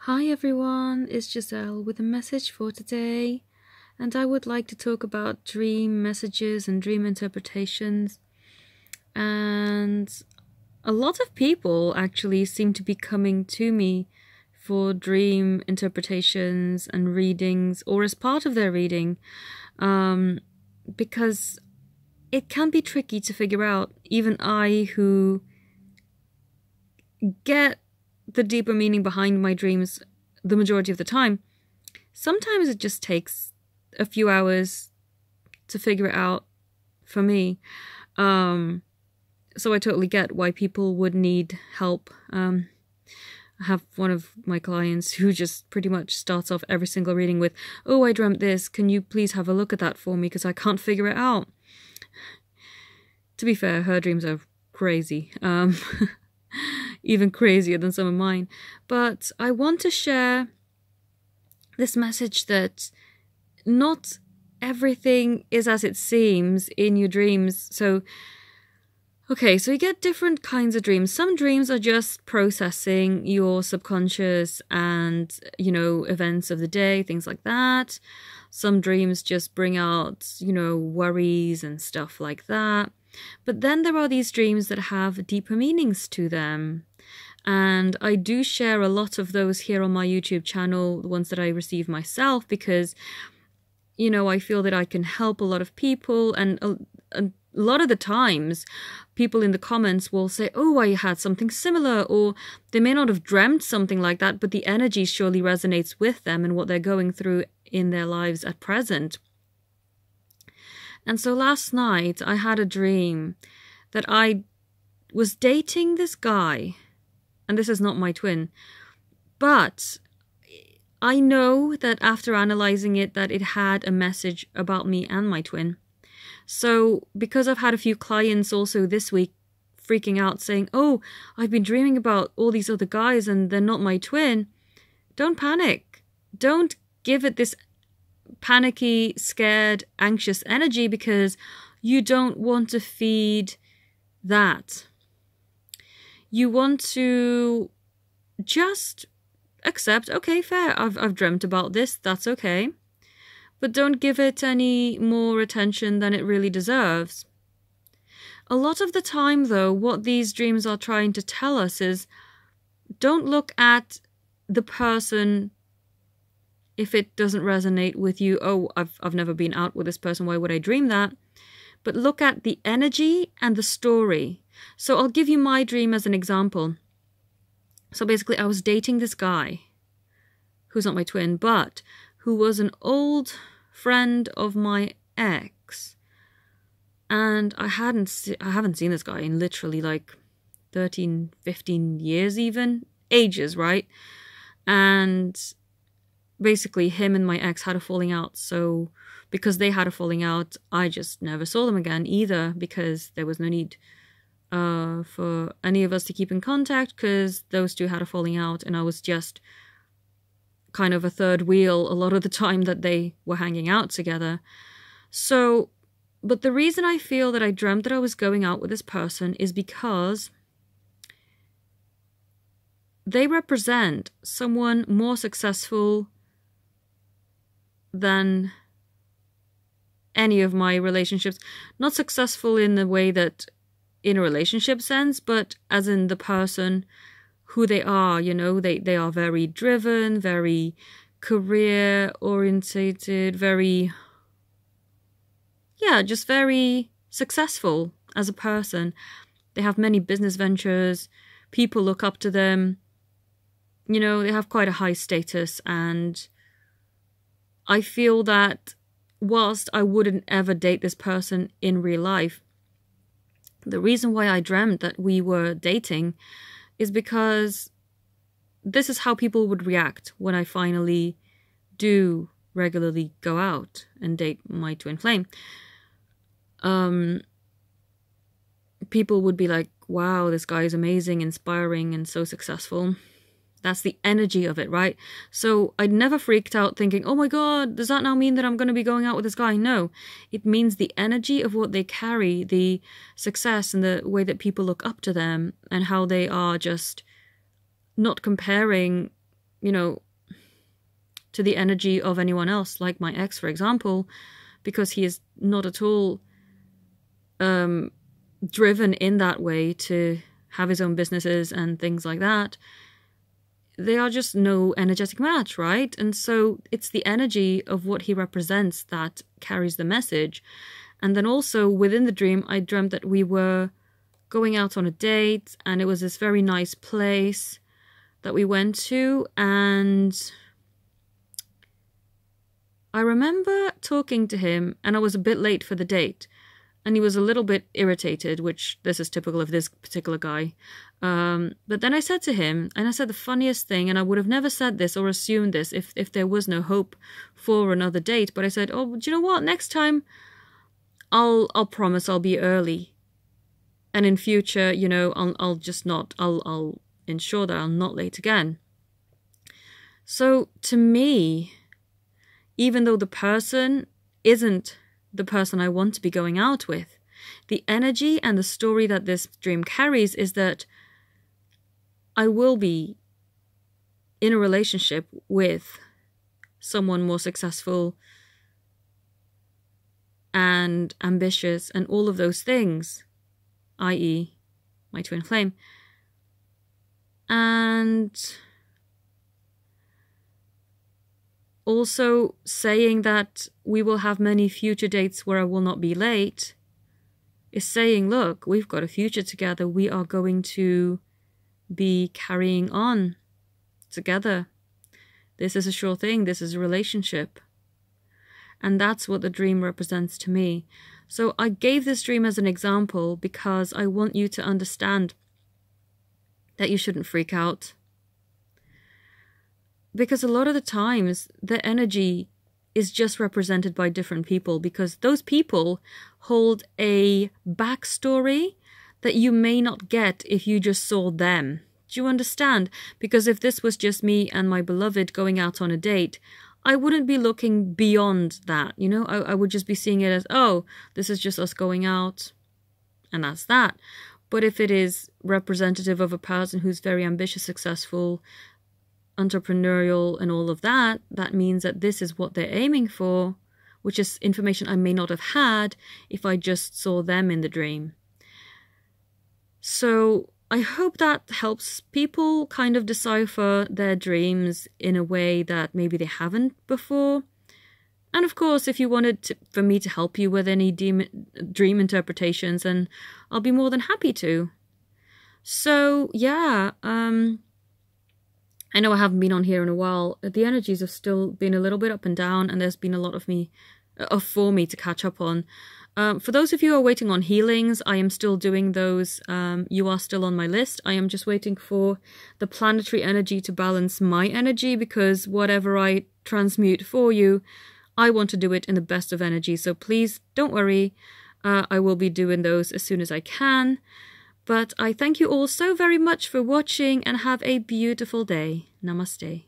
Hi everyone, it's Giselle with a message for today, and I would like to talk about dream messages and dream interpretations. And a lot of people actually seem to be coming to me for dream interpretations and readings, or as part of their reading, because it can be tricky to figure out. Even I, who get the deeper meaning behind my dreams the majority of the time, sometimes it just takes a few hours to figure it out for me. So I totally get why people would need help. I have one of my clients who just pretty much starts off every single reading with, "Oh, I dreamt this. Can you please have a look at that for me because I can't figure it out?" To be fair, her dreams are crazy. Even crazier than some of mine. But I want to share this message that not everything is as it seems in your dreams. So you get different kinds of dreams. Some dreams are just processing your subconscious and, events of the day, things like that. Some dreams just bring out, worries and stuff like that. But then there are these dreams that have deeper meanings to them. And I do share a lot of those here on my YouTube channel, the ones that I receive myself, because, I feel that I can help a lot of people. And a lot of the times, people in the comments will say, "Oh, I had something similar," or they may not have dreamt something like that, but the energy surely resonates with them and what they're going through in their lives at present. And so last night, I had a dream that I was dating this guy, and this is not my twin, but I know that after analyzing it, that it had a message about me and my twin. So because I've had a few clients also this week freaking out saying, "Oh, I've been dreaming about all these other guys and they're not my twin," don't panic. Don't give it this panicky, scared, anxious energy, because you don't want to feed that. You want to just accept, okay, fair, I've dreamt about this, that's okay. But don't give it any more attention than it really deserves. A lot of the time, though, what these dreams are trying to tell us is, don't look at the person if it doesn't resonate with you. "Oh, I've never been out with this person, why would I dream that?" But look at the energy and the story. So I'll give you my dream as an example. So basically, I was dating this guy who's not my twin, but who was an old friend of my ex. And I haven't seen this guy in literally like 13, 15 years even. Ages, right? And basically, him and my ex had a falling out. So because they had a falling out, I just never saw them again either, because there was no need for any of us to keep in contact, because those two had a falling out and I was just kind of a third wheel a lot of the time that they were hanging out together. So, but the reason I feel that I dreamt that I was going out with this person is because they represent someone more successful than any of my relationships. Not successful in the way that in a relationship sense, but as in the person, who they are, they are very driven, very career orientated, just very successful as a person. They have many business ventures, people look up to them, they have quite a high status. And I feel that whilst I wouldn't ever date this person in real life, the reason why I dreamt that we were dating is because this is how people would react when I finally do regularly go out and date my twin flame. People would be like, "Wow, this guy is amazing, inspiring, and so successful." That's the energy of it, right? So I'd never freaked out thinking, "Oh my God, does that now mean that I'm going to be going out with this guy?" No, it means the energy of what they carry, the success and the way that people look up to them, and how they are just not comparing you know, to the energy of anyone else, like my ex, for example, because he is not at all driven in that way to have his own businesses and things like that. They are just no energetic match, right? And so it's the energy of what he represents that carries the message. And then also within the dream, I dreamt that we were going out on a date, and it was this very nice place that we went to. And I remember talking to him, and I was a bit late for the date. And he was a little bit irritated, which this is typical of this particular guy. But then I said to him, and I said the funniest thing, and I would have never said this or assumed this if there was no hope for another date. But I said, oh, do you know what? Next time, I'll promise I'll be early. And in future, you know, I'll ensure that I'm not late again. So to me, even though the person isn't the person I want to be going out with, the energy and the story that this dream carries is that I will be in a relationship with someone more successful and ambitious and all of those things, i.e. my twin flame. And also saying that we will have many future dates where I will not be late is saying, look, we've got a future together. We are going to be carrying on together. This is a sure thing. This is a relationship. And that's what the dream represents to me. So I gave this dream as an example because I want you to understand that you shouldn't freak out. Because a lot of the times, the energy is just represented by different people, because those people hold a backstory that you may not get if you just saw them. Do you understand? Because if this was just me and my beloved going out on a date, I wouldn't be looking beyond that, you know? I would just be seeing it as, oh, this is just us going out, and that's that. But if it is representative of a person who's very ambitious, successful, entrepreneurial and all of that, that means that this is what they're aiming for, which is information I may not have had if I just saw them in the dream. So I hope that helps people kind of decipher their dreams in a way that maybe they haven't before. And of course, if you wanted for me to help you with any dream interpretations, then I'll be more than happy to. So yeah, I know I haven't been on here in a while. The energies have still been a little bit up and down, and there's been a lot for me to catch up on. For those of you who are waiting on healings, I am still doing those. You are still on my list. I am just waiting for the planetary energy to balance my energy, because whatever I transmute for you, I want to do it in the best of energy. So please don't worry. I will be doing those as soon as I can. But I thank you all so very much for watching, and have a beautiful day. Namaste.